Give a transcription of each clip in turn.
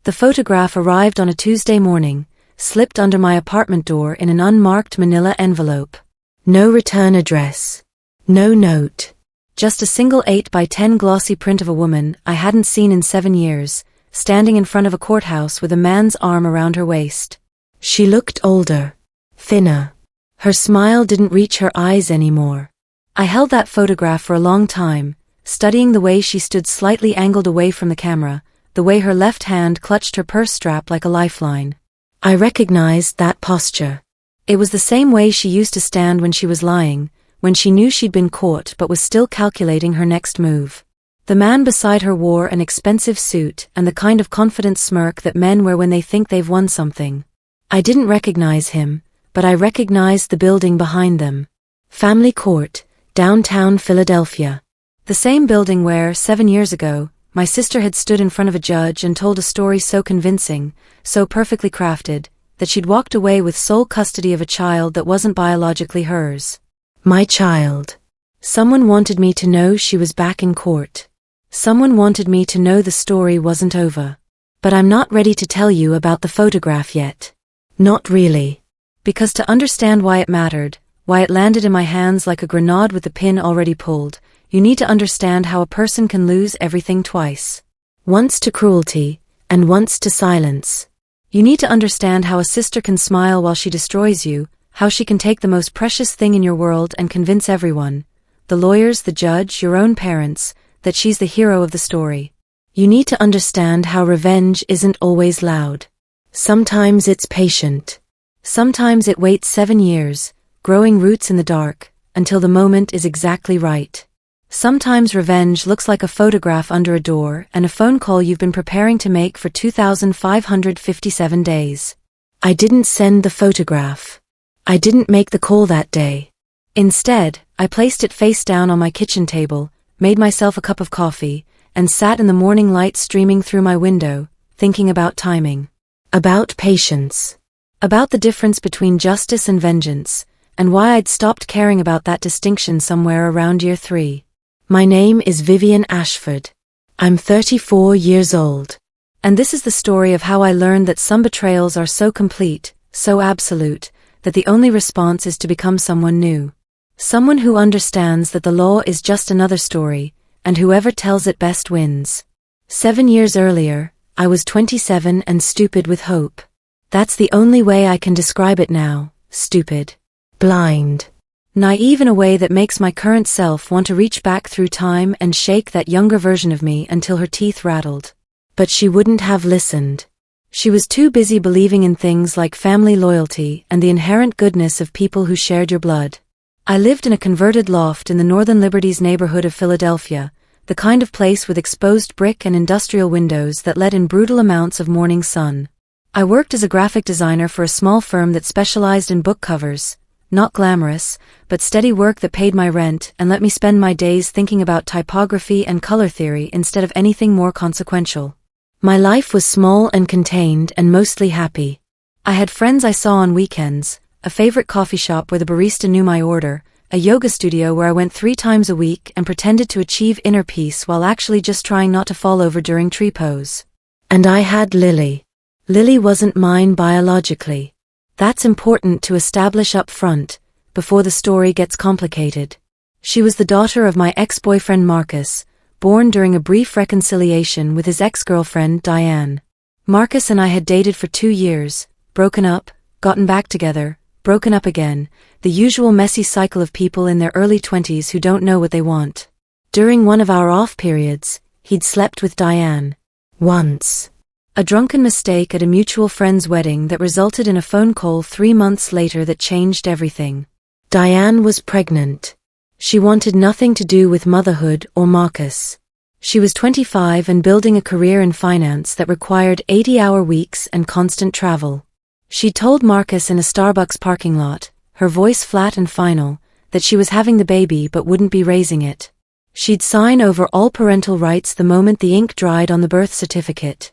The photograph arrived on a Tuesday morning, slipped under my apartment door in an unmarked manila envelope. No return address. No note. Just a single 8 by 10 glossy print of a woman I hadn't seen in 7 years, standing in front of a courthouse with a man's arm around her waist. She looked older, thinner. Her smile didn't reach her eyes anymore. I held that photograph for a long time, studying the way she stood slightly angled away from the camera, the way her left hand clutched her purse strap like a lifeline. I recognized that posture. It was the same way she used to stand when she was lying, when she knew she'd been caught but was still calculating her next move. The man beside her wore an expensive suit and the kind of confident smirk that men wear when they think they've won something. I didn't recognize him, but I recognized the building behind them. Family Court, downtown Philadelphia. The same building where, 7 years ago, my sister had stood in front of a judge and told a story so convincing, so perfectly crafted, that she'd walked away with sole custody of a child that wasn't biologically hers. My child. Someone wanted me to know she was back in court. Someone wanted me to know the story wasn't over. But I'm not ready to tell you about the photograph yet. Not really. Because to understand why it mattered, why it landed in my hands like a grenade with the pin already pulled, you need to understand how a person can lose everything twice. Once to cruelty, and once to silence. You need to understand how a sister can smile while she destroys you, how she can take the most precious thing in your world and convince everyone, the lawyers, the judge, your own parents, that she's the hero of the story. You need to understand how revenge isn't always loud. Sometimes it's patient. Sometimes it waits 7 years, growing roots in the dark, until the moment is exactly right. Sometimes revenge looks like a photograph under a door and a phone call you've been preparing to make for 2,557 days. I didn't send the photograph. I didn't make the call that day. Instead, I placed it face down on my kitchen table, made myself a cup of coffee, and sat in the morning light streaming through my window, thinking about timing. About patience. About the difference between justice and vengeance, and why I'd stopped caring about that distinction somewhere around year 3. My name is Vivian Ashford. I'm 34 years old. And this is the story of how I learned that some betrayals are so complete, so absolute, that the only response is to become someone new. Someone who understands that the law is just another story, and whoever tells it best wins. 7 years earlier, I was 27 and stupid with hope. That's the only way I can describe it now, stupid. Blind. Naive in a way that makes my current self want to reach back through time and shake that younger version of me until her teeth rattled. But she wouldn't have listened. She was too busy believing in things like family loyalty and the inherent goodness of people who shared your blood. I lived in a converted loft in the Northern Liberties neighborhood of Philadelphia, the kind of place with exposed brick and industrial windows that let in brutal amounts of morning sun. I worked as a graphic designer for a small firm that specialized in book covers, not glamorous, but steady work that paid my rent and let me spend my days thinking about typography and color theory instead of anything more consequential. My life was small and contained and mostly happy. I had friends I saw on weekends, a favorite coffee shop where the barista knew my order, a yoga studio where I went 3 times a week and pretended to achieve inner peace while actually just trying not to fall over during tree pose. And I had Lily. Lily wasn't mine biologically. That's important to establish up front, before the story gets complicated. She was the daughter of my ex-boyfriend Marcus, born during a brief reconciliation with his ex-girlfriend Diane. Marcus and I had dated for 2 years, broken up, gotten back together, broken up again, the usual messy cycle of people in their early 20s who don't know what they want. During one of our off periods, he'd slept with Diane. Once. A drunken mistake at a mutual friend's wedding that resulted in a phone call 3 months later that changed everything. Diane was pregnant. She wanted nothing to do with motherhood or Marcus. She was 25 and building a career in finance that required 80-hour weeks and constant travel. She told Marcus in a Starbucks parking lot, her voice flat and final, that she was having the baby but wouldn't be raising it. She'd sign over all parental rights the moment the ink dried on the birth certificate.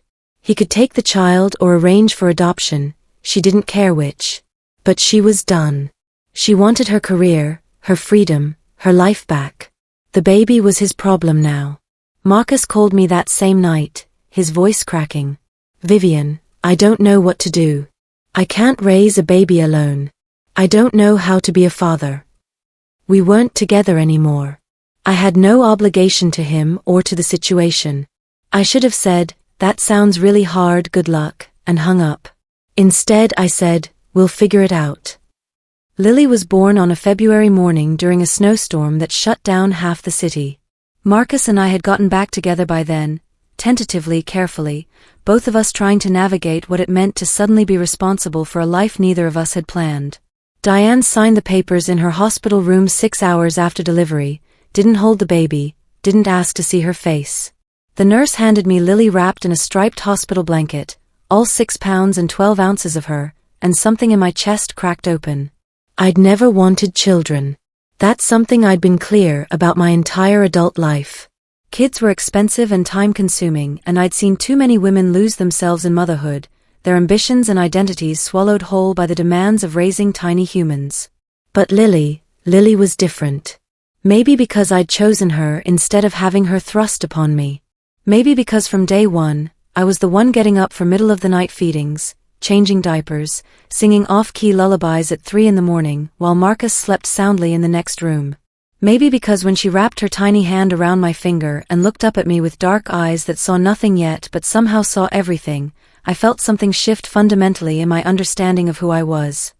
He could take the child or arrange for adoption, she didn't care which. But she was done. She wanted her career, her freedom, her life back. The baby was his problem now. Marcus called me that same night, his voice cracking. Vivian, I don't know what to do. I can't raise a baby alone. I don't know how to be a father. We weren't together anymore. I had no obligation to him or to the situation. I should have said, "That sounds really hard, good luck," and hung up. Instead I said, "We'll figure it out." Lily was born on a February morning during a snowstorm that shut down half the city. Marcus and I had gotten back together by then, tentatively, carefully, both of us trying to navigate what it meant to suddenly be responsible for a life neither of us had planned. Diane signed the papers in her hospital room 6 hours after delivery, didn't hold the baby, didn't ask to see her face. The nurse handed me Lily wrapped in a striped hospital blanket, all 6 pounds and 12 ounces of her, and something in my chest cracked open. I'd never wanted children. That's something I'd been clear about my entire adult life. Kids were expensive and time-consuming, and I'd seen too many women lose themselves in motherhood, their ambitions and identities swallowed whole by the demands of raising tiny humans. But Lily was different. Maybe because I'd chosen her instead of having her thrust upon me. Maybe because from day one, I was the one getting up for middle-of-the-night feedings, changing diapers, singing off-key lullabies at 3 in the morning while Marcus slept soundly in the next room. Maybe because when she wrapped her tiny hand around my finger and looked up at me with dark eyes that saw nothing yet but somehow saw everything, I felt something shift fundamentally in my understanding of who I was.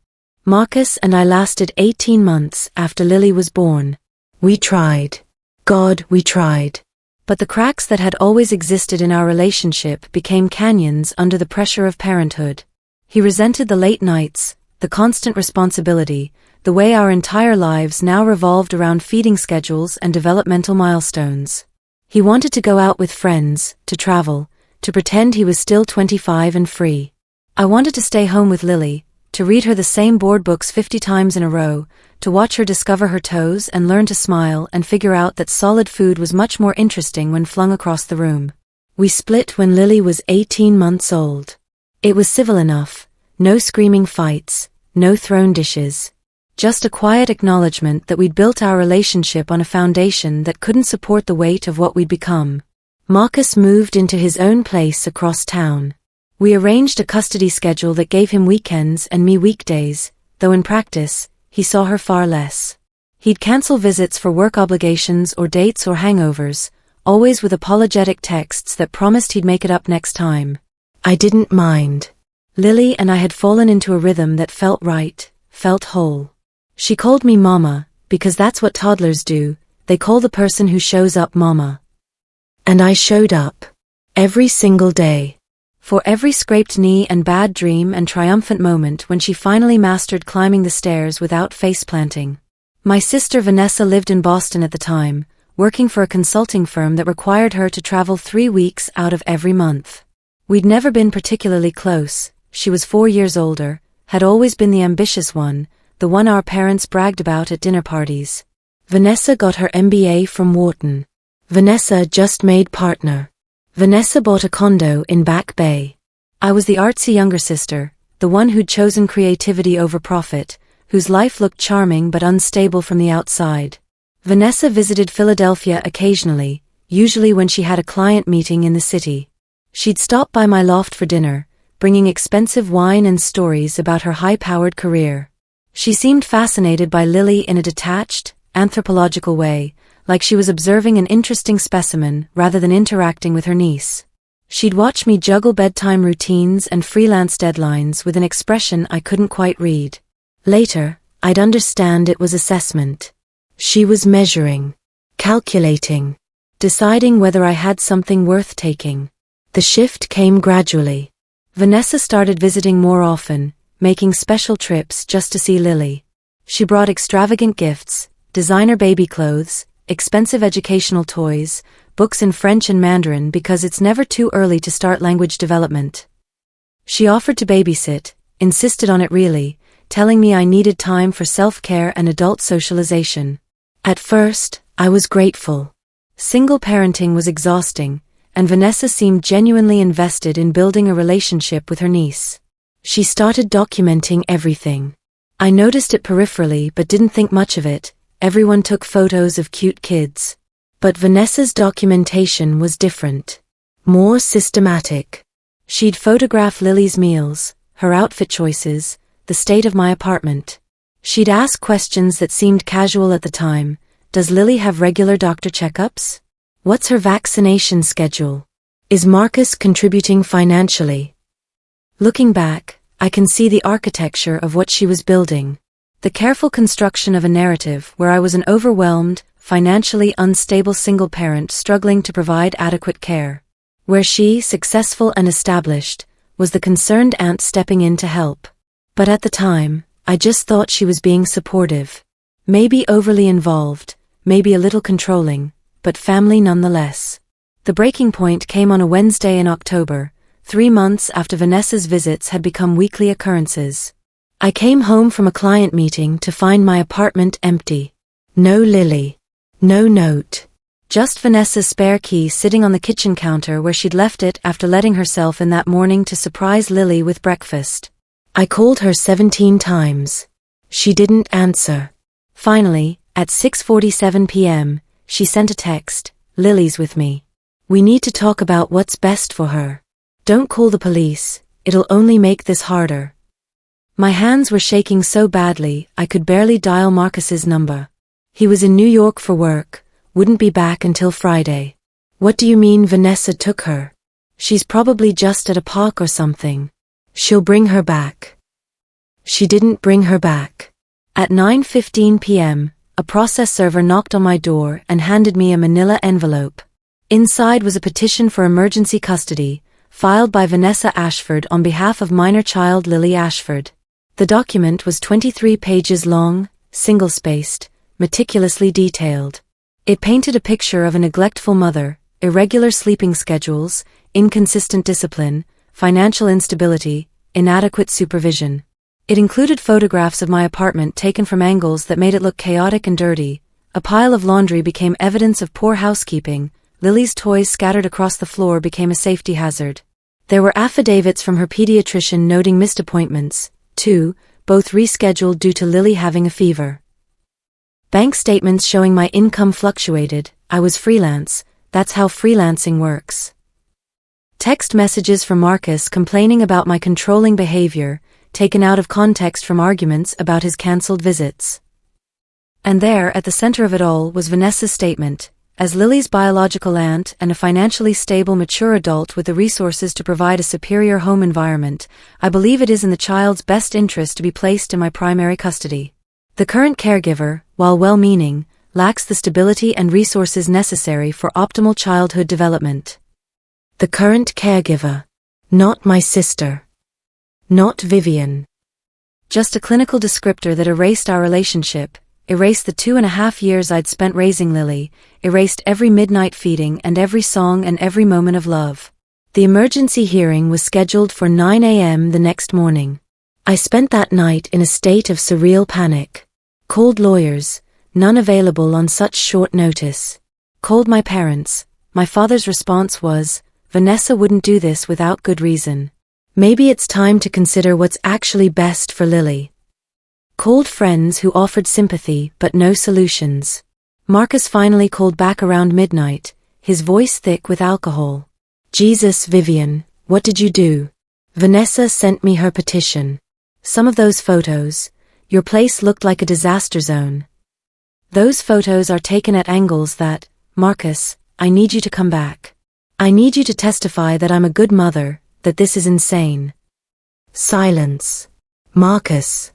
Marcus and I lasted 18 months after Lily was born. We tried. God, we tried. But the cracks that had always existed in our relationship became canyons under the pressure of parenthood. He resented the late nights, the constant responsibility, the way our entire lives now revolved around feeding schedules and developmental milestones. He wanted to go out with friends, to travel, to pretend he was still 25 and free. I wanted to stay home with Lily, to read her the same board books 50 times in a row, to watch her discover her toes and learn to smile and figure out that solid food was much more interesting when flung across the room. We split when Lily was 18 months old. It was civil enough, no screaming fights, no thrown dishes. Just a quiet acknowledgement that we'd built our relationship on a foundation that couldn't support the weight of what we'd become. Marcus moved into his own place across town. We arranged a custody schedule that gave him weekends and me weekdays, though in practice, he saw her far less. He'd cancel visits for work obligations or dates or hangovers, always with apologetic texts that promised he'd make it up next time. I didn't mind. Lily and I had fallen into a rhythm that felt right, felt whole. She called me Mama, because that's what toddlers do, they call the person who shows up Mama. And I showed up. Every single day. For every scraped knee and bad dream and triumphant moment when she finally mastered climbing the stairs without face-planting. My sister Vanessa lived in Boston at the time, working for a consulting firm that required her to travel 3 weeks out of every month. We'd never been particularly close. She was 4 years older, had always been the ambitious one, the one our parents bragged about at dinner parties. Vanessa got her MBA from Wharton. Vanessa just made partner. Vanessa bought a condo in Back Bay. I was the artsy younger sister, the one who'd chosen creativity over profit, whose life looked charming but unstable from the outside. Vanessa visited Philadelphia occasionally, usually when she had a client meeting in the city. She'd stop by my loft for dinner, bringing expensive wine and stories about her high-powered career. She seemed fascinated by Lily in a detached, anthropological way, like she was observing an interesting specimen rather than interacting with her niece. She'd watch me juggle bedtime routines and freelance deadlines with an expression I couldn't quite read. Later, I'd understand it was assessment. She was measuring, calculating, deciding whether I had something worth taking. The shift came gradually. Vanessa started visiting more often, making special trips just to see Lily. She brought extravagant gifts, designer baby clothes, expensive educational toys, books in French and Mandarin because it's never too early to start language development. She offered to babysit, insisted on it really, telling me I needed time for self-care and adult socialization. At first, I was grateful. Single parenting was exhausting, and Vanessa seemed genuinely invested in building a relationship with her niece. She started documenting everything. I noticed it peripherally but didn't think much of it. Everyone took photos of cute kids. But Vanessa's documentation was different. More systematic. She'd photograph Lily's meals, her outfit choices, the state of my apartment. She'd ask questions that seemed casual at the time. Does Lily have regular doctor checkups? What's her vaccination schedule? Is Marcus contributing financially? Looking back, I can see the architecture of what she was building. The careful construction of a narrative where I was an overwhelmed, financially unstable single parent struggling to provide adequate care. Where she, successful and established, was the concerned aunt stepping in to help. But at the time, I just thought she was being supportive. Maybe overly involved, maybe a little controlling, but family nonetheless. The breaking point came on a Wednesday in October, 3 months after Vanessa's visits had become weekly occurrences. I came home from a client meeting to find my apartment empty. No Lily. No note. Just Vanessa's spare key sitting on the kitchen counter where she'd left it after letting herself in that morning to surprise Lily with breakfast. I called her 17 times. She didn't answer. Finally, at 6:47 p.m., she sent a text, "Lily's with me. We need to talk about what's best for her. Don't call the police, it'll only make this harder." My hands were shaking so badly I could barely dial Marcus's number. He was in New York for work, wouldn't be back until Friday. What do you mean Vanessa took her? She's probably just at a park or something. She'll bring her back. She didn't bring her back. At 9:15 p.m., a process server knocked on my door and handed me a manila envelope. Inside was a petition for emergency custody, filed by Vanessa Ashford on behalf of minor child Lily Ashford. The document was 23 pages long, single-spaced, meticulously detailed. It painted a picture of a neglectful mother, irregular sleeping schedules, inconsistent discipline, financial instability, inadequate supervision. It included photographs of my apartment taken from angles that made it look chaotic and dirty. A pile of laundry became evidence of poor housekeeping. Lily's toys scattered across the floor became a safety hazard. There were affidavits from her pediatrician noting missed appointments, 2, both rescheduled due to Lily having a fever. Bank statements showing my income fluctuated. I was freelance, that's how freelancing works. Text messages from Marcus complaining about my controlling behavior, taken out of context from arguments about his cancelled visits. And there, at the center of it all, was Vanessa's statement. As Lily's biological aunt and a financially stable mature adult with the resources to provide a superior home environment, I believe it is in the child's best interest to be placed in my primary custody. The current caregiver, while well-meaning, lacks the stability and resources necessary for optimal childhood development. The current caregiver. Not my sister. Not Vivian. Just a clinical descriptor that erased our relationship, erased the 2.5 years I'd spent raising Lily, erased every midnight feeding and every song and every moment of love. The emergency hearing was scheduled for 9 a.m. the next morning. I spent that night in a state of surreal panic. Called lawyers, none available on such short notice. Called my parents. My father's response was, "Vanessa wouldn't do this without good reason. Maybe it's time to consider what's actually best for Lily." Called friends who offered sympathy but no solutions. Marcus finally called back around midnight, his voice thick with alcohol. "Jesus, Vivian, what did you do? Vanessa sent me her petition. Some of those photos, your place looked like a disaster zone. Those photos are taken at angles that, Marcus, I need you to come back. I need you to testify that I'm a good mother, that this is insane." Silence. Marcus.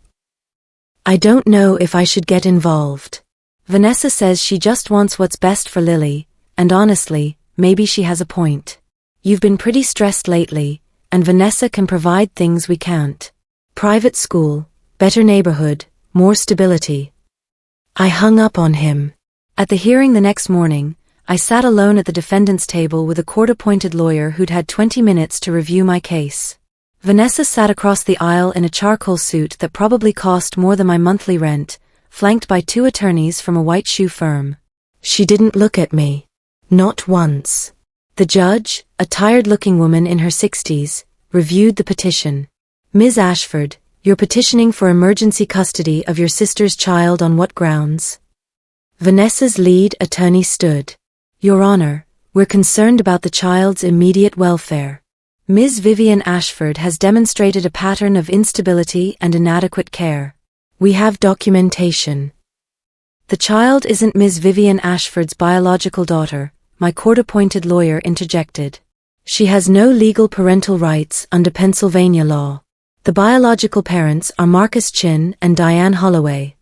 I don't know if I should get involved. Vanessa says she just wants what's best for Lily, and honestly, maybe she has a point. You've been pretty stressed lately, and Vanessa can provide things we can't. Private school, better neighborhood, more stability. I hung up on him. At the hearing the next morning, I sat alone at the defendant's table with a court-appointed lawyer who'd had 20 minutes to review my case. Vanessa sat across the aisle in a charcoal suit that probably cost more than my monthly rent, flanked by 2 attorneys from a white shoe firm. She didn't look at me. Not once. The judge, a tired-looking woman in her 60s, reviewed the petition. "Ms. Ashford, you're petitioning for emergency custody of your sister's child on what grounds?" Vanessa's lead attorney stood. "Your Honor, we're concerned about the child's immediate welfare. Ms. Vivian Ashford has demonstrated a pattern of instability and inadequate care. We have documentation. The child isn't Ms. Vivian Ashford's biological daughter, my court-appointed lawyer interjected. She has no legal parental rights under Pennsylvania law. The biological parents are Marcus Chin and Diane Holloway.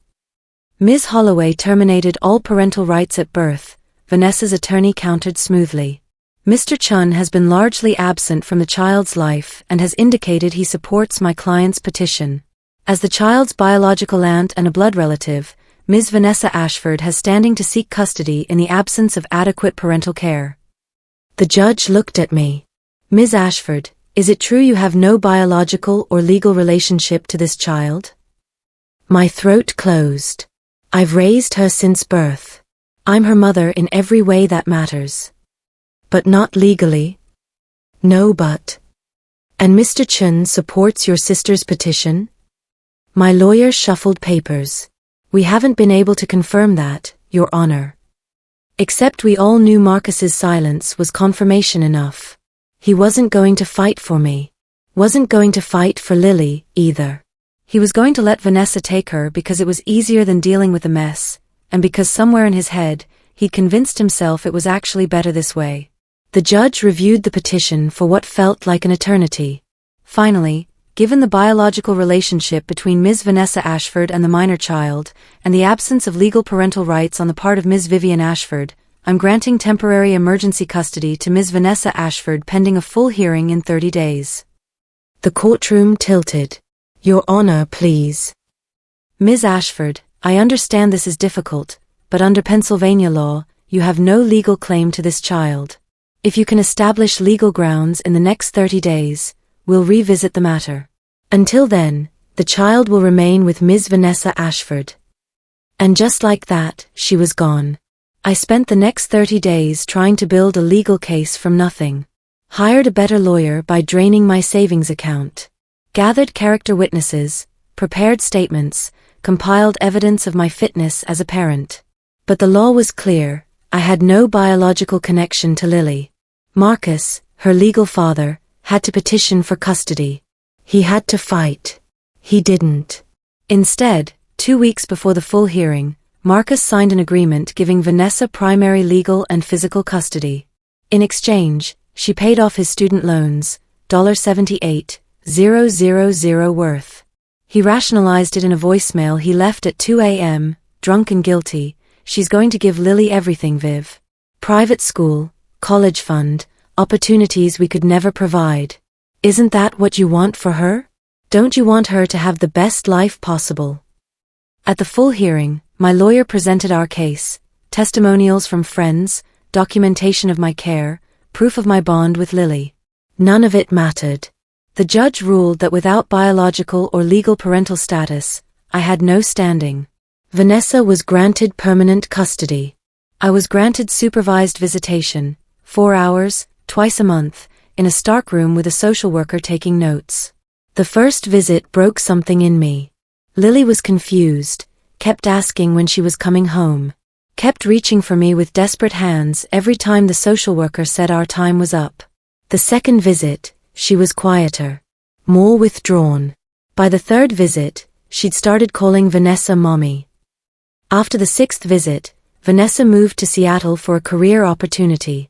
Ms. Holloway terminated all parental rights at birth, Vanessa's attorney countered smoothly. Mr. Chun has been largely absent from the child's life and has indicated he supports my client's petition. As the child's biological aunt and a blood relative, Ms. Vanessa Ashford has standing to seek custody in the absence of adequate parental care. The judge looked at me. Ms. Ashford, is it true you have no biological or legal relationship to this child? My throat closed. I've raised her since birth. I'm her mother in every way that matters. But not legally? No, but. And Mr. Chun supports your sister's petition? My lawyer shuffled papers. We haven't been able to confirm that, Your Honor. Except we all knew Marcus's silence was confirmation enough. He wasn't going to fight for me. Wasn't going to fight for Lily, either. He was going to let Vanessa take her because it was easier than dealing with the mess, and because somewhere in his head, he'd convinced himself it was actually better this way. The judge reviewed the petition for what felt like an eternity. Finally, given the biological relationship between Ms. Vanessa Ashford and the minor child, and the absence of legal parental rights on the part of Ms. Vivian Ashford, I'm granting temporary emergency custody to Ms. Vanessa Ashford pending a full hearing in 30 days. The courtroom tilted. Your Honor, please. Ms. Ashford, I understand this is difficult, but under Pennsylvania law, you have no legal claim to this child. If you can establish legal grounds in the next 30 days, we'll revisit the matter. Until then, the child will remain with Ms. Vanessa Ashford. And just like that, she was gone. I spent the next 30 days trying to build a legal case from nothing. Hired a better lawyer by draining my savings account. Gathered character witnesses, prepared statements, compiled evidence of my fitness as a parent. But the law was clear. I had no biological connection to Lily. Marcus, her legal father, had to petition for custody. He had to fight. He didn't. Instead, 2 weeks before the full hearing, Marcus signed an agreement giving Vanessa primary legal and physical custody. In exchange, she paid off his student loans, $78,000 worth. He rationalized it in a voicemail he left at 2 a.m., drunk and guilty. She's going to give Lily everything, Viv. Private school, college fund, opportunities we could never provide. Isn't that what you want for her? Don't you want her to have the best life possible? At the full hearing, my lawyer presented our case, testimonials from friends, documentation of my care, proof of my bond with Lily. None of it mattered. The judge ruled that without biological or legal parental status, I had no standing. Vanessa was granted permanent custody. I was granted supervised visitation, 4 hours, twice a month, in a stark room with a social worker taking notes. The first visit broke something in me. Lily was confused, kept asking when she was coming home, kept reaching for me with desperate hands every time the social worker said our time was up. The second visit, she was quieter, more withdrawn. By the third visit, she'd started calling Vanessa Mommy. After the 6th visit, Vanessa moved to Seattle for a career opportunity.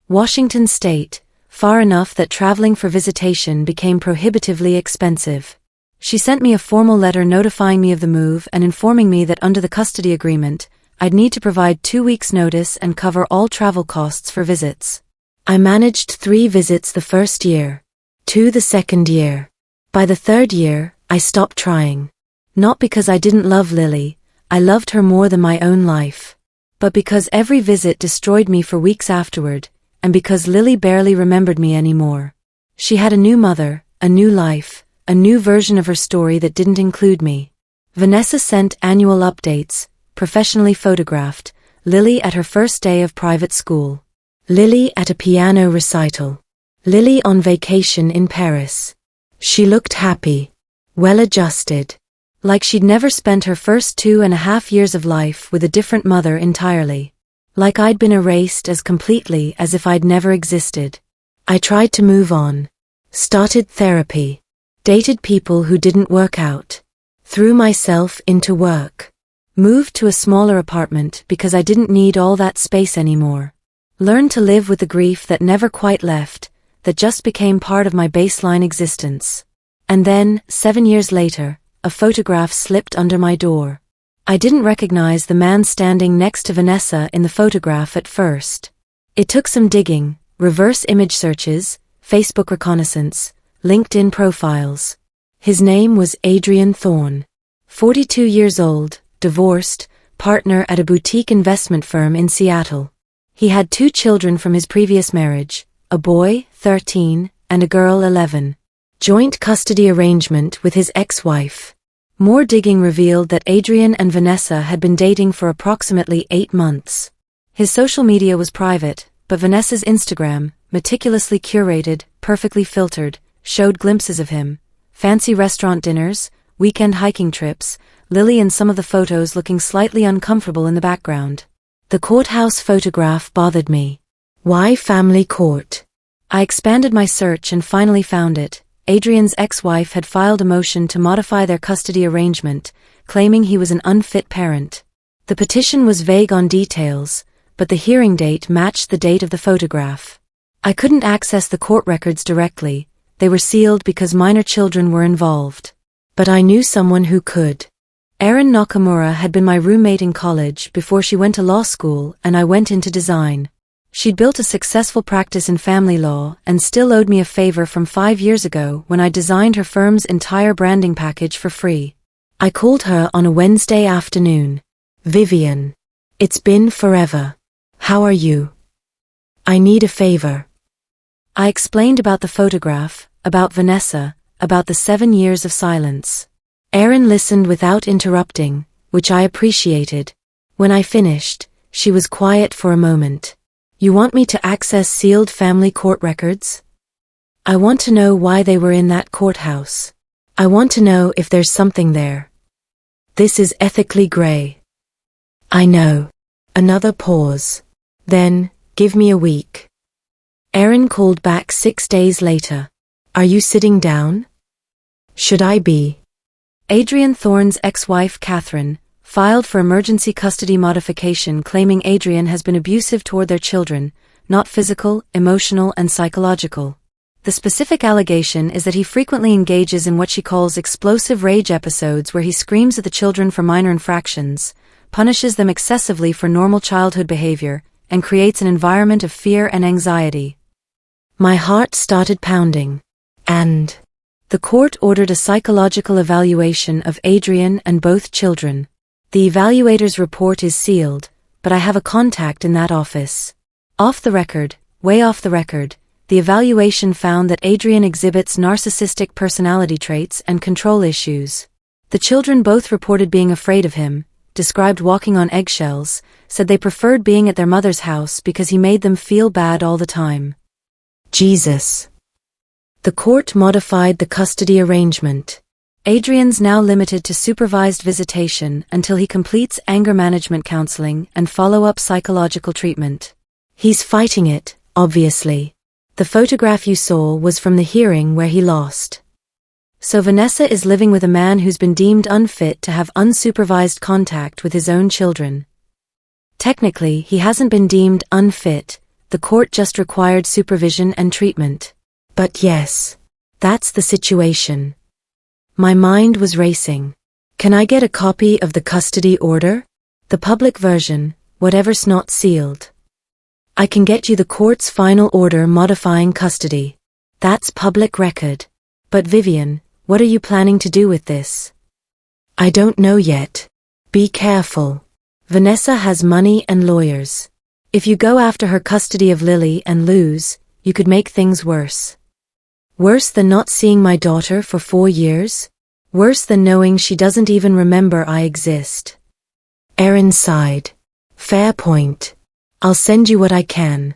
Washington State, far enough that traveling for visitation became prohibitively expensive. She sent me a formal letter notifying me of the move and informing me that under the custody agreement, I'd need to provide 2 weeks' notice and cover all travel costs for visits. I managed 3 visits the first year, 2 the second year. By the third year, I stopped trying. Not because I didn't love Lily, I loved her more than my own life. But because every visit destroyed me for weeks afterward, and because Lily barely remembered me anymore. She had a new mother, a new life, a new version of her story that didn't include me. Vanessa sent annual updates, professionally photographed, Lily at her first day of private school. Lily at a piano recital. Lily on vacation in Paris. She looked happy, well-adjusted, like she'd never spent her first 2.5 years of life with a different mother entirely. Like I'd been erased as completely as if I'd never existed. I tried to move on. Started therapy. Dated people who didn't work out. Threw myself into work. Moved to a smaller apartment because I didn't need all that space anymore. Learned to live with the grief that never quite left, that just became part of my baseline existence. And then, 7 years later, a photograph slipped under my door. I didn't recognize the man standing next to Vanessa in the photograph at first. It took some digging, reverse image searches, Facebook reconnaissance, LinkedIn profiles. His name was Adrian Thorne. 42 years old, divorced, partner at a boutique investment firm in Seattle. He had 2 children from his previous marriage, a boy, 13, and a girl, 11. Joint custody arrangement with his ex-wife. More digging revealed that Adrian and Vanessa had been dating for approximately 8 months. His social media was private, but Vanessa's Instagram, meticulously curated, perfectly filtered, showed glimpses of him. Fancy restaurant dinners, weekend hiking trips, Lily and some of the photos looking slightly uncomfortable in the background. The courthouse photograph bothered me. Why family court? I expanded my search and finally found it. Adrian's ex-wife had filed a motion to modify their custody arrangement, claiming he was an unfit parent. The petition was vague on details, but the hearing date matched the date of the photograph. I couldn't access the court records directly, they were sealed because minor children were involved. But I knew someone who could. Erin Nakamura had been my roommate in college before she went to law school and I went into design. She'd built a successful practice in family law and still owed me a favor from 5 years ago when I designed her firm's entire branding package for free. I called her on a Wednesday afternoon. Vivian. It's been forever. How are you? I need a favor. I explained about the photograph, about Vanessa, about the 7 years of silence. Erin listened without interrupting, which I appreciated. When I finished, she was quiet for a moment. You want me to access sealed family court records? I want to know why they were in that courthouse. I want to know if there's something there. This is ethically gray. I know. Another pause. Then, give me a week. Erin called back 6 days later. Are you sitting down? Should I be? Adrian Thorne's ex-wife Catherine filed for emergency custody modification claiming Adrian has been abusive toward their children, not physical, emotional, and psychological. The specific allegation is that he frequently engages in what she calls explosive rage episodes where he screams at the children for minor infractions, punishes them excessively for normal childhood behavior, and creates an environment of fear and anxiety. My heart started pounding. And the court ordered a psychological evaluation of Adrian and both children. The evaluator's report is sealed, but I have a contact in that office. Off the record, way off the record, the evaluation found that Adrian exhibits narcissistic personality traits and control issues. The children both reported being afraid of him, described walking on eggshells, said they preferred being at their mother's house because he made them feel bad all the time. Jesus. The court modified the custody arrangement. Adrian's now limited to supervised visitation until he completes anger management counseling and follow-up psychological treatment. He's fighting it, obviously. The photograph you saw was from the hearing where he lost. So Vanessa is living with a man who's been deemed unfit to have unsupervised contact with his own children. Technically, he hasn't been deemed unfit, the court just required supervision and treatment. But yes, that's the situation. My mind was racing. Can I get a copy of the custody order? The public version, whatever's not sealed. I can get you the court's final order modifying custody. That's public record. But Vivian, what are you planning to do with this? I don't know yet. Be careful. Vanessa has money and lawyers. If you go after her custody of Lily and lose, you could make things worse. Worse than not seeing my daughter for 4 years? Worse than knowing she doesn't even remember I exist. Erin sighed. Fair point. I'll send you what I can.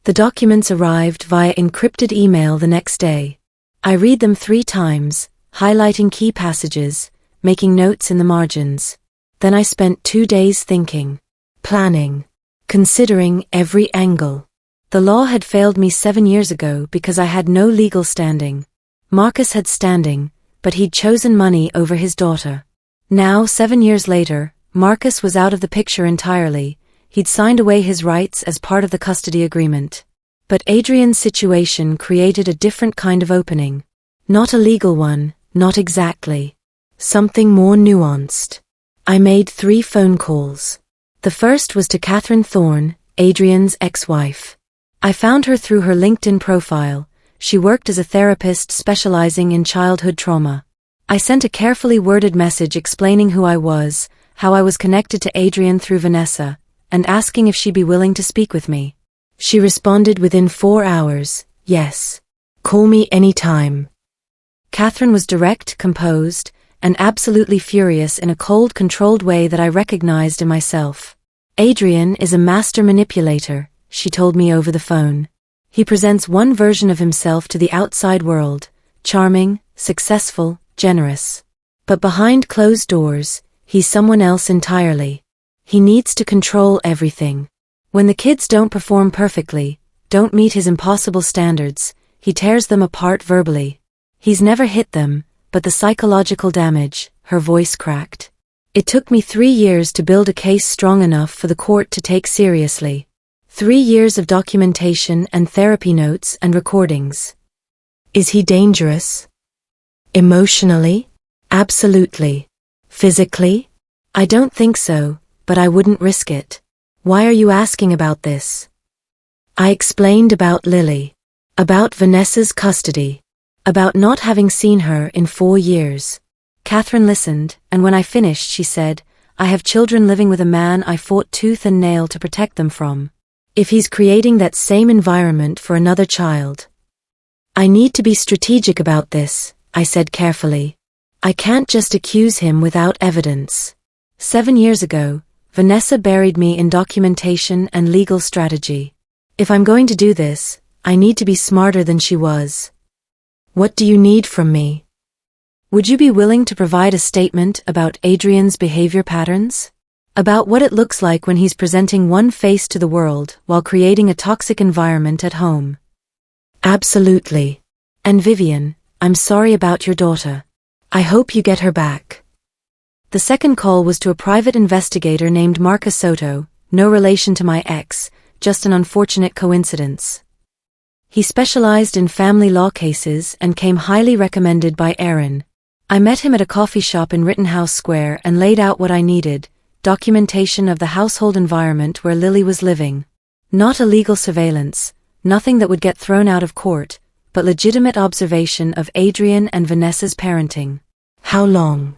The documents arrived via encrypted email the next day. I read them 3 times, highlighting key passages, making notes in the margins. Then I spent 2 days thinking, planning, considering every angle. The law had failed me 7 years ago because I had no legal standing. Marcus had standing, but he'd chosen money over his daughter. Now, 7 years later, Marcus was out of the picture entirely. He'd signed away his rights as part of the custody agreement. But Adrian's situation created a different kind of opening. Not a legal one, not exactly. Something more nuanced. I made 3 phone calls. The first was to Catherine Thorne, Adrian's ex-wife. I found her through her LinkedIn profile. She worked as a therapist specializing in childhood trauma. I sent a carefully worded message explaining who I was, how I was connected to Adrian through Vanessa, and asking if she'd be willing to speak with me. She responded within 4 hours, yes. Call me anytime. Catherine was direct, composed, and absolutely furious in a cold, controlled way that I recognized in myself. Adrian is a master manipulator, she told me over the phone. He presents one version of himself to the outside world, charming, successful, generous. But behind closed doors, he's someone else entirely. He needs to control everything. When the kids don't perform perfectly, don't meet his impossible standards, he tears them apart verbally. He's never hit them, but the psychological damage, her voice cracked. It took me 3 years to build a case strong enough for the court to take seriously. 3 years of documentation and therapy notes and recordings. Is he dangerous? Emotionally? Absolutely. Physically? I don't think so, but I wouldn't risk it. Why are you asking about this? I explained about Lily. About Vanessa's custody. About not having seen her in 4 years. Catherine listened, and when I finished she said, I have children living with a man I fought tooth and nail to protect them from. If he's creating that same environment for another child. I need to be strategic about this, I said carefully. I can't just accuse him without evidence. 7 years ago, Vanessa buried me in documentation and legal strategy. If I'm going to do this, I need to be smarter than she was. What do you need from me? Would you be willing to provide a statement about Adrian's behavior patterns? About what it looks like when he's presenting one face to the world while creating a toxic environment at home? Absolutely. And Vivian, I'm sorry about your daughter. I hope you get her back. The second call was to a private investigator named Marcus Soto, no relation to my ex, just an unfortunate coincidence. He specialized in family law cases and came highly recommended by Aaron. I met him at a coffee shop in Rittenhouse Square and laid out what I needed, documentation of the household environment where Lily was living. Not illegal surveillance, nothing that would get thrown out of court, but legitimate observation of Adrian and Vanessa's parenting. How long?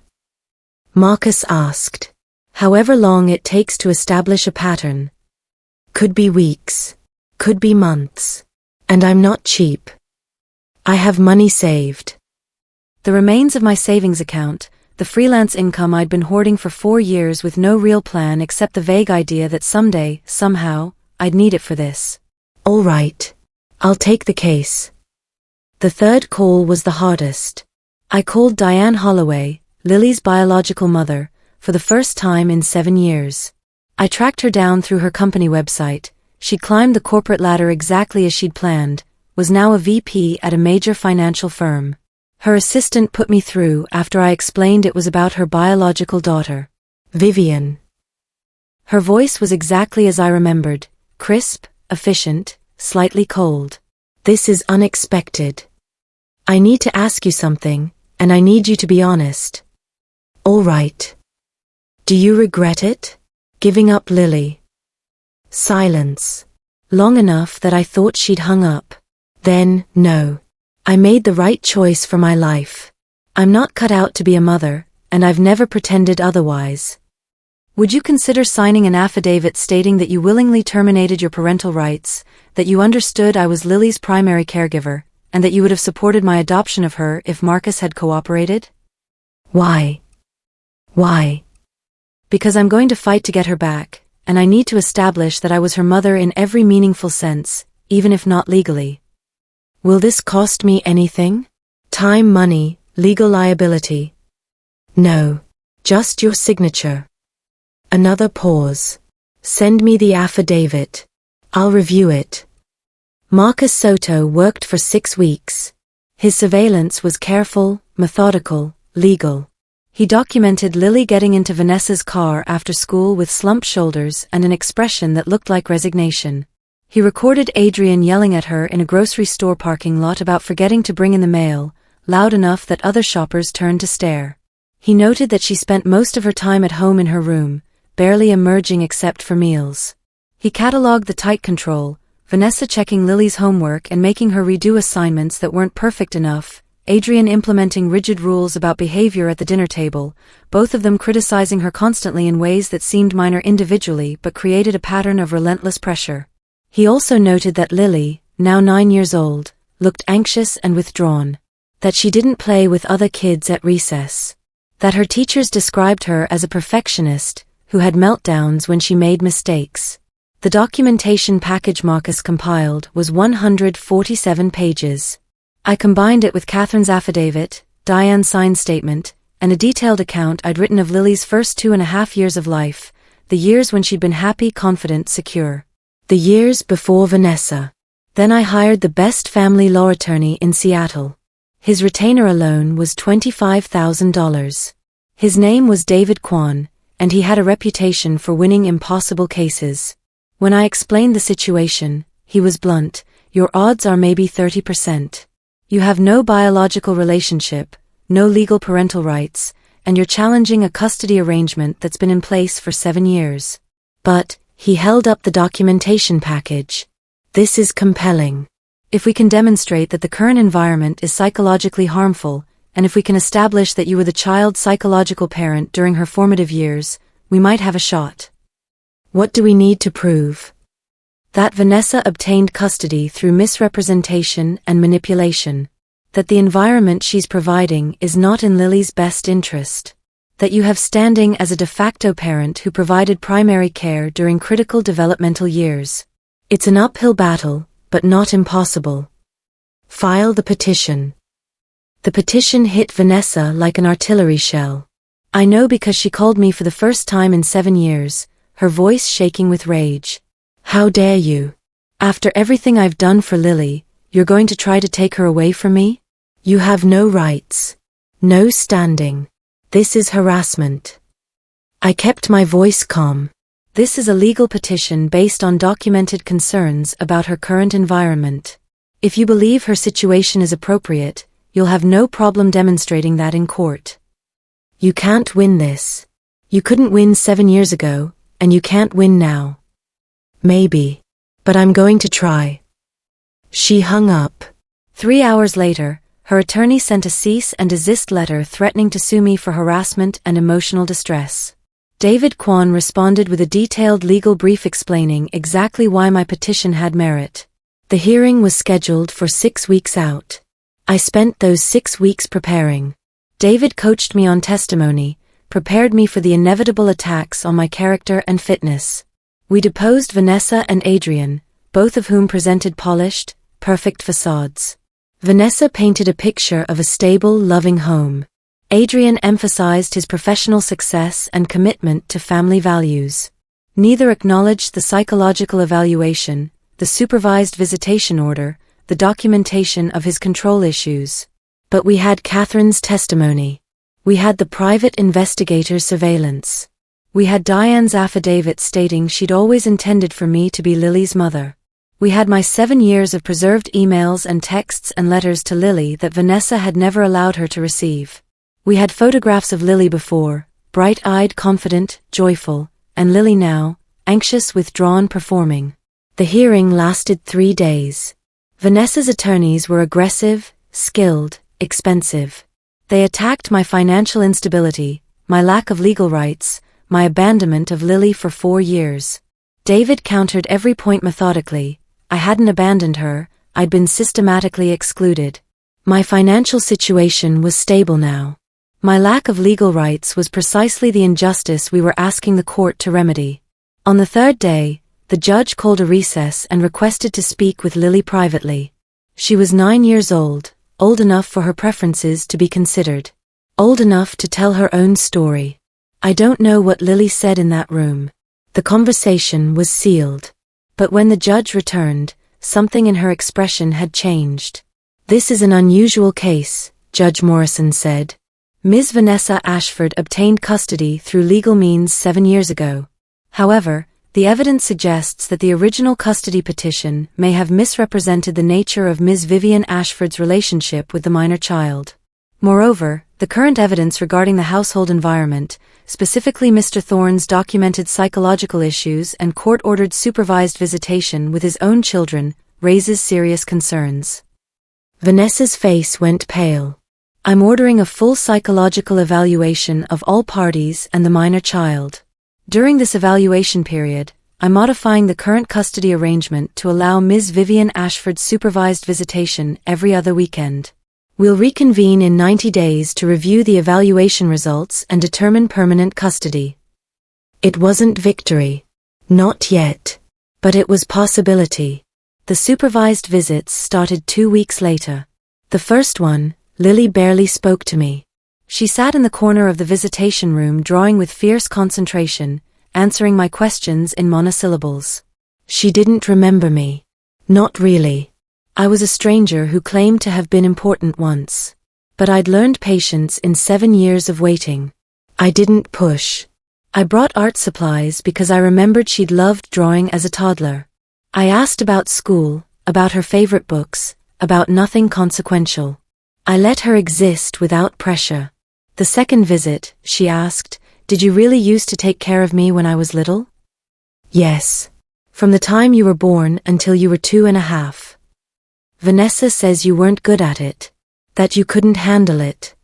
Marcus asked. However long it takes to establish a pattern. Could be weeks. Could be months. And I'm not cheap. I have money saved. The remains of my savings account, the freelance income I'd been hoarding for 4 years with no real plan except the vague idea that someday, somehow, I'd need it for this. All right. I'll take the case. The third call was the hardest. I called Diane Holloway, Lily's biological mother, for the first time in 7 years. I tracked her down through her company website. She'd climbed the corporate ladder exactly as she'd planned, was now a VP at a major financial firm. Her assistant put me through after I explained it was about her biological daughter, Vivian. Her voice was exactly as I remembered, crisp, efficient, slightly cold. This is unexpected. I need to ask you something, and I need you to be honest. All right. Do you regret it? Giving up Lily? Silence. Long enough that I thought she'd hung up. Then, no. I made the right choice for my life. I'm not cut out to be a mother, and I've never pretended otherwise. Would you consider signing an affidavit stating that you willingly terminated your parental rights, that you understood I was Lily's primary caregiver, and that you would have supported my adoption of her if Marcus had cooperated? Why? Why? Because I'm going to fight to get her back, and I need to establish that I was her mother in every meaningful sense, even if not legally. Will this cost me anything? Time, money, legal liability? No. Just your signature. Another pause. Send me the affidavit. I'll review it. Marcus Soto worked for 6 weeks. His surveillance was careful, methodical, legal. He documented Lily getting into Vanessa's car after school with slumped shoulders and an expression that looked like resignation. He recorded Adrian yelling at her in a grocery store parking lot about forgetting to bring in the mail, loud enough that other shoppers turned to stare. He noted that she spent most of her time at home in her room, barely emerging except for meals. He catalogued the tight control, Vanessa checking Lily's homework and making her redo assignments that weren't perfect enough, Adrian implementing rigid rules about behavior at the dinner table, both of them criticizing her constantly in ways that seemed minor individually but created a pattern of relentless pressure. He also noted that Lily, now 9 years old, looked anxious and withdrawn. That she didn't play with other kids at recess. That her teachers described her as a perfectionist, who had meltdowns when she made mistakes. The documentation package Marcus compiled was 147 pages. I combined it with Catherine's affidavit, Diane's signed statement, and a detailed account I'd written of Lily's first 2.5 years of life, the years when she'd been happy, confident, secure. The years before Vanessa. Then I hired the best family law attorney in Seattle. His retainer alone was $25,000. His name was David Kwan, and he had a reputation for winning impossible cases. When I explained the situation, he was blunt, "Your odds are maybe 30%. You have no biological relationship, no legal parental rights, and you're challenging a custody arrangement that's been in place for 7 years. But," he held up the documentation package. "This is compelling. If we can demonstrate that the current environment is psychologically harmful, and if we can establish that you were the child's psychological parent during her formative years, we might have a shot." What do we need to prove? That Vanessa obtained custody through misrepresentation and manipulation. That the environment she's providing is not in Lily's best interest. That you have standing as a de facto parent who provided primary care during critical developmental years. It's an uphill battle, but not impossible. File the petition. The petition hit Vanessa like an artillery shell. I know because she called me for the first time in 7 years, her voice shaking with rage. "How dare you? After everything I've done for Lily, you're going to try to take her away from me? You have no rights. No standing. This is harassment." I kept my voice calm. This is a legal petition based on documented concerns about her current environment. If you believe her situation is appropriate, you'll have no problem demonstrating that in court. You can't win this. You couldn't win 7 years ago, and you can't win now. Maybe. But I'm going to try. She hung up. 3 hours later, her attorney sent a cease and desist letter threatening to sue me for harassment and emotional distress. David Kwan responded with a detailed legal brief explaining exactly why my petition had merit. The hearing was scheduled for 6 weeks out. I spent those 6 weeks preparing. David coached me on testimony, prepared me for the inevitable attacks on my character and fitness. We deposed Vanessa and Adrian, both of whom presented polished, perfect facades. Vanessa painted a picture of a stable, loving home. Adrian emphasized his professional success and commitment to family values. Neither acknowledged the psychological evaluation, the supervised visitation order, the documentation of his control issues. But we had Catherine's testimony. We had the private investigator's surveillance. We had Diane's affidavit stating she'd always intended for me to be Lily's mother. We had my 7 years of preserved emails and texts and letters to Lily that Vanessa had never allowed her to receive. We had photographs of Lily before, bright-eyed, confident, joyful, and Lily now, anxious, withdrawn, performing. The hearing lasted 3 days. Vanessa's attorneys were aggressive, skilled, expensive. They attacked my financial instability, my lack of legal rights, my abandonment of Lily for 4 years. David countered every point methodically. I hadn't abandoned her, I'd been systematically excluded. My financial situation was stable now. My lack of legal rights was precisely the injustice we were asking the court to remedy. On the 3rd day, the judge called a recess and requested to speak with Lily privately. She was 9 years old enough for her preferences to be considered. Old enough to tell her own story. I don't know what Lily said in that room. The conversation was sealed. But when the judge returned, something in her expression had changed. "This is an unusual case," Judge Morrison said. "Ms. Vanessa Ashford obtained custody through legal means 7 years ago. However, the evidence suggests that the original custody petition may have misrepresented the nature of Ms. Vivian Ashford's relationship with the minor child. Moreover, the current evidence regarding the household environment, specifically Mr. Thorne's documented psychological issues and court-ordered supervised visitation with his own children, raises serious concerns." Vanessa's face went pale. "I'm ordering a full psychological evaluation of all parties and the minor child. During this evaluation period, I'm modifying the current custody arrangement to allow Ms. Vivian Ashford's supervised visitation every other weekend. We'll reconvene in 90 days to review the evaluation results and determine permanent custody." It wasn't victory. Not yet. But it was possibility. The supervised visits started 2 weeks later. The first one, Lily barely spoke to me. She sat in the corner of the visitation room drawing with fierce concentration, answering my questions in monosyllables. She didn't remember me. Not really. I was a stranger who claimed to have been important once. But I'd learned patience in 7 years of waiting. I didn't push. I brought art supplies because I remembered she'd loved drawing as a toddler. I asked about school, about her favorite books, about nothing consequential. I let her exist without pressure. The second visit, she asked, "Did you really used to take care of me when I was little?" "Yes. From the time you were born until you were 2.5. Vanessa says you weren't good at it. That you couldn't handle it."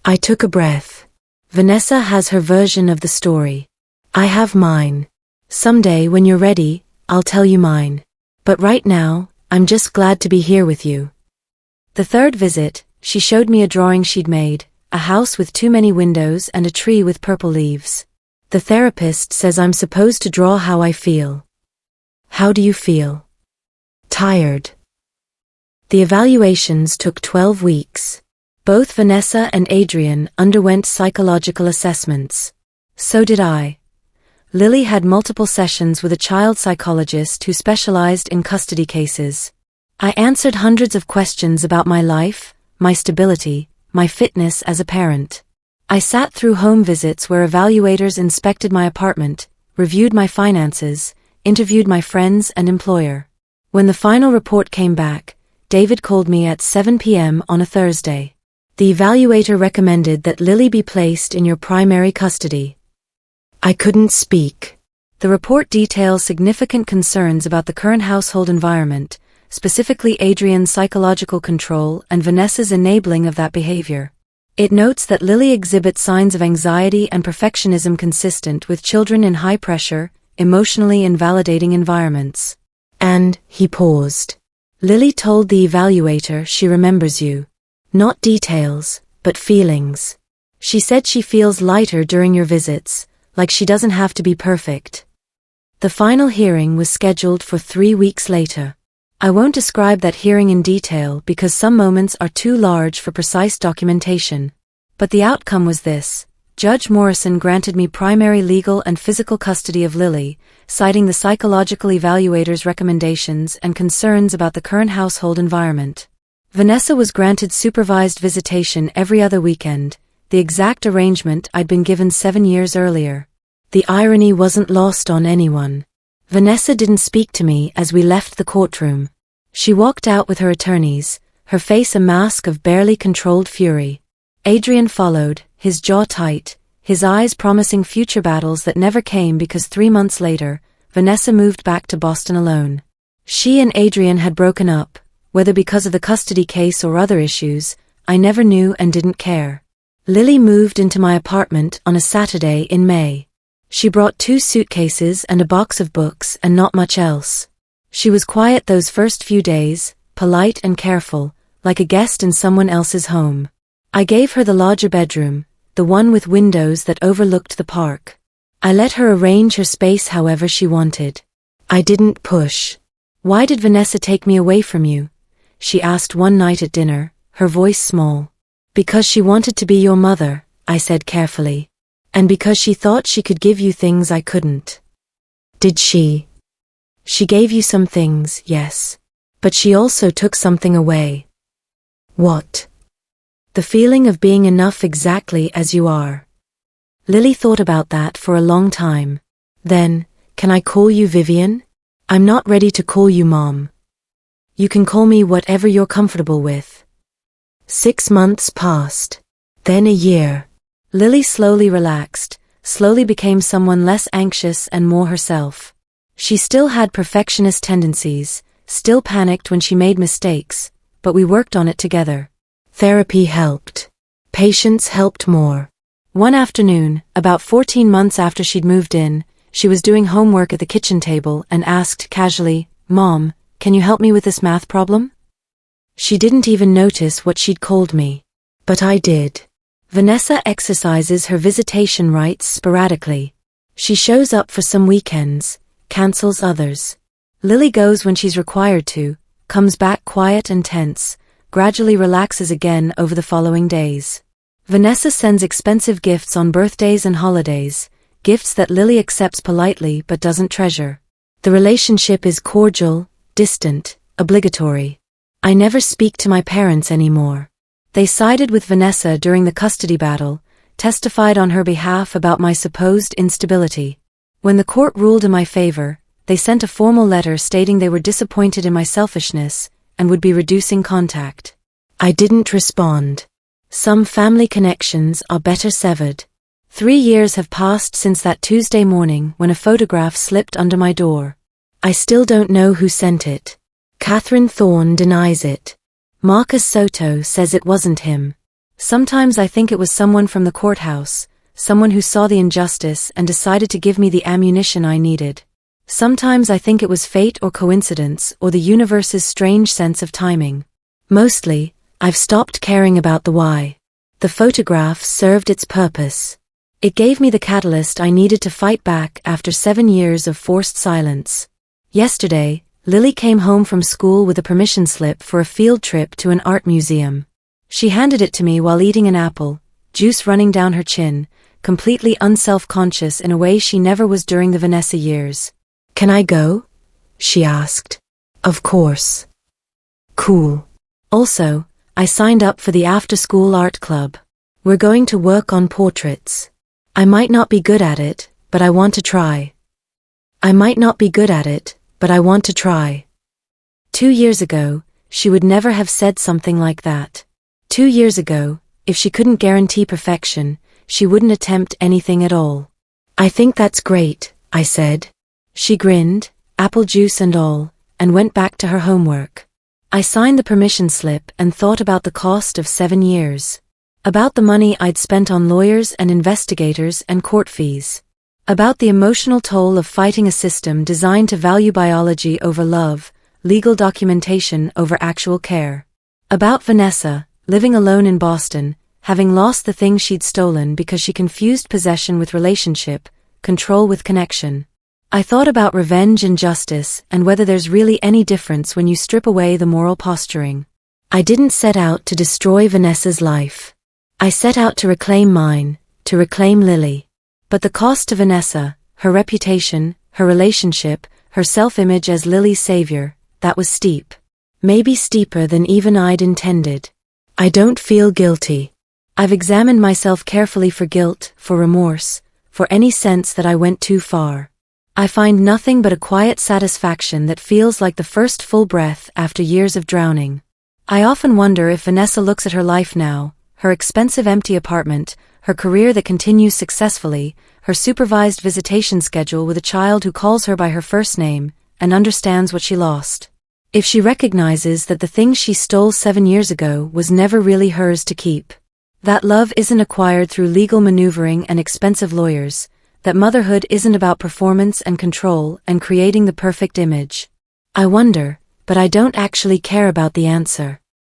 I took a breath. Vanessa has her version of the story. I have mine. Someday when you're ready, I'll tell you mine. But right now, I'm just glad to be here with you. The third visit, she showed me a drawing she'd made, a house with too many windows and a tree with purple leaves. "The therapist says I'm supposed to draw how I feel." "How do you feel?" "Tired." The evaluations took 12 weeks. Both Vanessa and Adrian underwent psychological assessments. So did I. Lily had multiple sessions with a child psychologist who specialized in custody cases. I answered hundreds of questions about my life, my stability, my fitness as a parent. I sat through home visits where evaluators inspected my apartment, reviewed my finances, interviewed my friends and employer. When the final report came back, David called me at 7 p.m. on a Thursday. The evaluator recommended that Lily be placed in your primary custody. I couldn't speak. The report details significant concerns about the current household environment, specifically Adrian's psychological control and Vanessa's enabling of that behavior. It notes that Lily exhibits signs of anxiety and perfectionism consistent with children in high-pressure, emotionally invalidating environments. And, he paused. Lily told the evaluator she remembers you. Not details, but feelings. She said she feels lighter during your visits, like she doesn't have to be perfect. The final hearing was scheduled for 3 weeks later. I won't describe that hearing in detail because some moments are too large for precise documentation. But the outcome was this. Judge Morrison granted me primary legal and physical custody of Lily, citing the psychological evaluator's recommendations and concerns about the current household environment. Vanessa was granted supervised visitation every other weekend, the exact arrangement I'd been given 7 years earlier. The irony wasn't lost on anyone. Vanessa didn't speak to me as we left the courtroom. She walked out with her attorneys, her face a mask of barely controlled fury. Adrian followed, his jaw tight, his eyes promising future battles that never came because 3 months later, Vanessa moved back to Boston alone. She and Adrian had broken up, whether because of the custody case or other issues, I never knew and didn't care. Lily moved into my apartment on a Saturday in May. She brought 2 suitcases and a box of books and not much else. She was quiet those first few days, polite and careful, like a guest in someone else's home. I gave her the lodger bedroom, the one with windows that overlooked the park. I let her arrange her space however she wanted. I didn't push. "Why did Vanessa take me away from you?" she asked one night at dinner, her voice small. "Because she wanted to be your mother," I said carefully. "And because she thought she could give you things I couldn't." "Did she?" She gave you some things, yes. But she also took something away. What? The feeling of being enough exactly as you are. Lily thought about that for a long time. Then, can I call you Vivian? I'm not ready to call you Mom. You can call me whatever you're comfortable with. 6 months passed. Then a year. Lily slowly relaxed, slowly became someone less anxious and more herself. She still had perfectionist tendencies, still panicked when she made mistakes, but we worked on it together. Therapy helped. Patience helped more. One afternoon, about 14 months after she'd moved in, she was doing homework at the kitchen table and asked casually, "Mom, can you help me with this math problem?" She didn't even notice what she'd called me. But I did. Vanessa exercises her visitation rights sporadically. She shows up for some weekends, cancels others. Lily goes when she's required to, comes back quiet and tense, gradually relaxes again over the following days. Vanessa sends expensive gifts on birthdays and holidays, gifts that Lily accepts politely but doesn't treasure. The relationship is cordial, distant, obligatory. I never speak to my parents anymore. They sided with Vanessa during the custody battle, testified on her behalf about my supposed instability. When the court ruled in my favor, they sent a formal letter stating they were disappointed in my selfishness and would be reducing contact. I didn't respond. Some family connections are better severed. 3 years have passed since that Tuesday morning when a photograph slipped under my door. I still don't know who sent it. Catherine Thorne denies it. Marcus Soto says it wasn't him. Sometimes I think it was someone from the courthouse, someone who saw the injustice and decided to give me the ammunition I needed. Sometimes I think it was fate or coincidence or the universe's strange sense of timing. Mostly, I've stopped caring about the why. The photograph served its purpose. It gave me the catalyst I needed to fight back after 7 years of forced silence. Yesterday, Lily came home from school with a permission slip for a field trip to an art museum. She handed it to me while eating an apple, juice running down her chin, completely unself-conscious in a way she never was during the Vanessa years. "Can I go?" she asked. "Of course." Cool. Also, I signed up for the after-school art club. We're going to work on portraits. I might not be good at it, but I want to try. I might not be good at it, but I want to try. 2 years ago, she would never have said something like that. 2 years ago, if she couldn't guarantee perfection, she wouldn't attempt anything at all. "I think that's great," I said. She grinned, apple juice and all, and went back to her homework. I signed the permission slip and thought about the cost of 7 years. About the money I'd spent on lawyers and investigators and court fees. About the emotional toll of fighting a system designed to value biology over love, legal documentation over actual care. About Vanessa, living alone in Boston, having lost the things she'd stolen because she confused possession with relationship, control with connection. I thought about revenge and justice and whether there's really any difference when you strip away the moral posturing. I didn't set out to destroy Vanessa's life. I set out to reclaim mine, to reclaim Lily. But the cost to Vanessa, her reputation, her relationship, her self-image as Lily's savior, that was steep. Maybe steeper than even I'd intended. I don't feel guilty. I've examined myself carefully for guilt, for remorse, for any sense that I went too far. I find nothing but a quiet satisfaction that feels like the first full breath after years of drowning. I often wonder if Vanessa looks at her life now, her expensive empty apartment, her career that continues successfully, her supervised visitation schedule with a child who calls her by her first name, and understands what she lost. If she recognizes that the thing she stole 7 years ago was never really hers to keep. That love isn't acquired through legal maneuvering and expensive lawyers, that motherhood isn't about performance and control and creating the perfect image. I wonder, but I don't actually care about the answer.